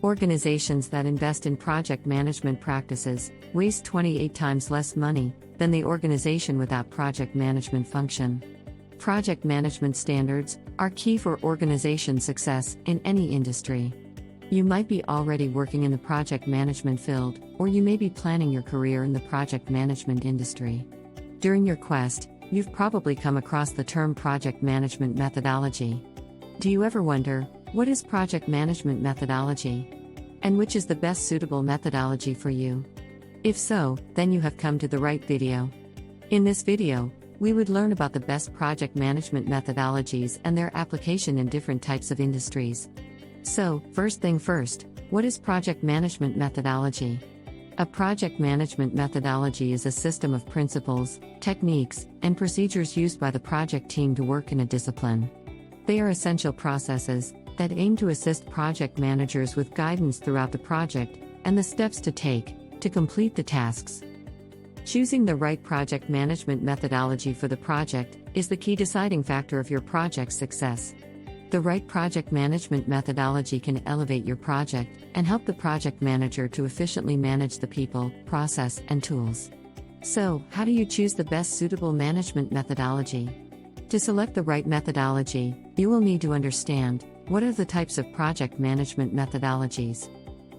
Organizations that invest in project management practices waste 28 times less money than the organization without project management function. Project management standards are key for organization success in any industry. You might be already working in the project management field, or you may be planning your career in the project management industry. During your quest, you've probably come across the term project management methodology. Do you ever wonder, what is project management methodology? And which is the best suitable methodology for you? If so, then you have come to the right video. In this video, we would learn about the best project management methodologies and their application in different types of industries. So, first thing first, what is project management methodology? A project management methodology is a system of principles, techniques, and procedures used by the project team to work in a discipline. They are essential processes that aim to assist project managers with guidance throughout the project and the steps to take to complete the tasks. Choosing the right project management methodology for the project is the key deciding factor of your project's success. The right project management methodology can elevate your project and help the project manager to efficiently manage the people, process, and tools. So, how do you choose the best suitable management methodology? To select the right methodology, you will need to understand what are the types of project management methodologies.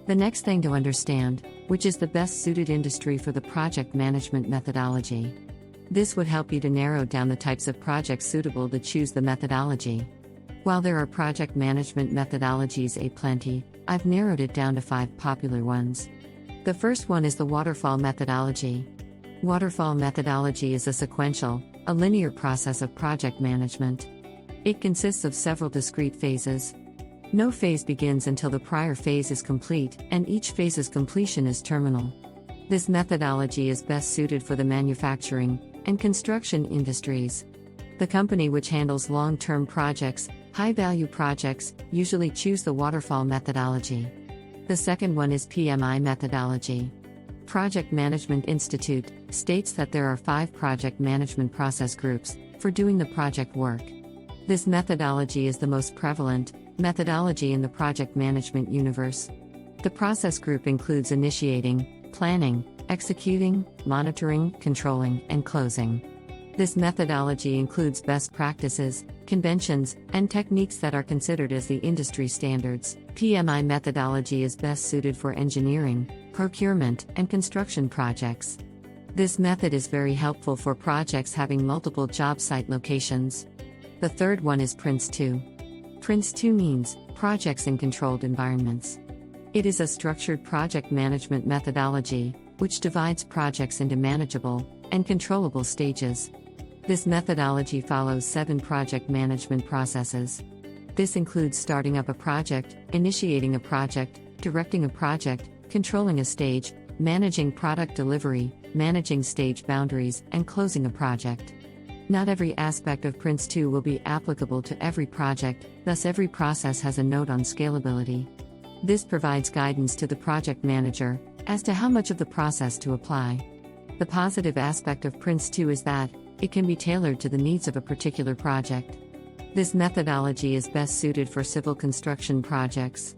The next thing to understand, which is the best suited industry for the project management methodology. This would help you to narrow down the types of projects suitable to choose the methodology. While there are project management methodologies aplenty, I've narrowed it down to 5 popular ones. The first one is the waterfall methodology. Waterfall methodology is a sequential, a linear process of project management. It consists of several discrete phases. No phase begins until the prior phase is complete, and each phase's completion is terminal. This methodology is best suited for the manufacturing and construction industries. The company which handles long-term projects, high-value projects, usually choose the waterfall methodology. The second one is PMI methodology. Project Management Institute states that there are 5 project management process groups for doing the project work. This methodology is the most prevalent methodology in the project management universe. The process group includes initiating, planning, executing, monitoring, controlling, and closing. This methodology includes best practices, conventions, and techniques that are considered as the industry standards. PMI methodology is best suited for engineering, procurement, and construction projects. This method is very helpful for projects having multiple job site locations. The third one is PRINCE2. PRINCE2 means projects in controlled environments. It is a structured project management methodology, which divides projects into manageable and controllable stages. This methodology follows 7 project management processes. This includes starting up a project, initiating a project, directing a project, controlling a stage, managing product delivery, managing stage boundaries, and closing a project. Not every aspect of PRINCE2 will be applicable to every project, thus every process has a note on scalability. This provides guidance to the project manager as to how much of the process to apply. The positive aspect of PRINCE2 is that it can be tailored to the needs of a particular project. This methodology is best suited for civil construction projects.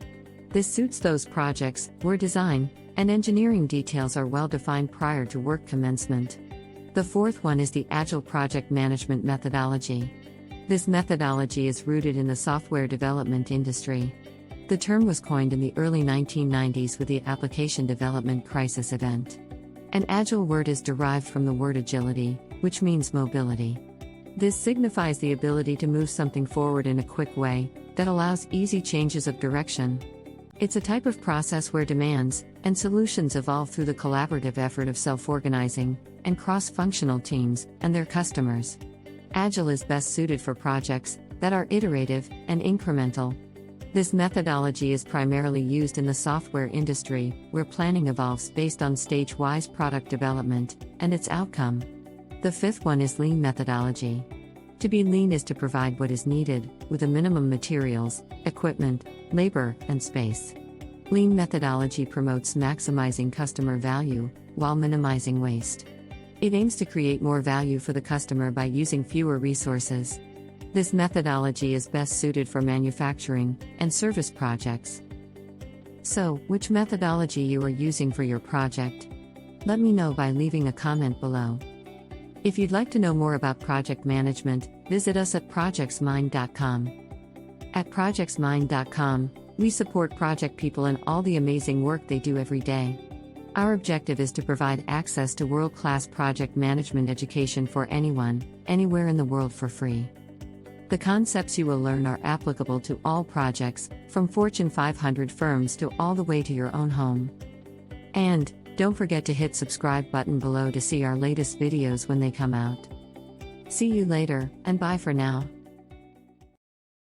This suits those projects where design and engineering details are well defined prior to work commencement. The fourth one is the Agile Project Management Methodology. This methodology is rooted in the software development industry. The term was coined in the early 1990s with the application development crisis event. An agile word is derived from the word agility, which means mobility. This signifies the ability to move something forward in a quick way that allows easy changes of direction. It's a type of process where demands and solutions evolve through the collaborative effort of self-organizing and cross-functional teams and their customers. Agile is best suited for projects that are iterative and incremental. This methodology is primarily used in the software industry, where planning evolves based on stage-wise product development and its outcome. The fifth one is lean methodology. To be lean is to provide what is needed, with a minimum materials, equipment, labor, and space. Lean methodology promotes maximizing customer value while minimizing waste. It aims to create more value for the customer by using fewer resources. This methodology is best suited for manufacturing and service projects. So, which methodology you are using for your project? Let me know by leaving a comment below. If you'd like to know more about project management, visit us at projectsmind.com. At projectsmind.com, we support project people and all the amazing work they do every day. Our objective is to provide access to world-class project management education for anyone, anywhere in the world for free. The concepts you will learn are applicable to all projects, from Fortune 500 firms to all the way to your own home. And, don't forget to hit subscribe button below to see our latest videos when they come out. See you later, and bye for now.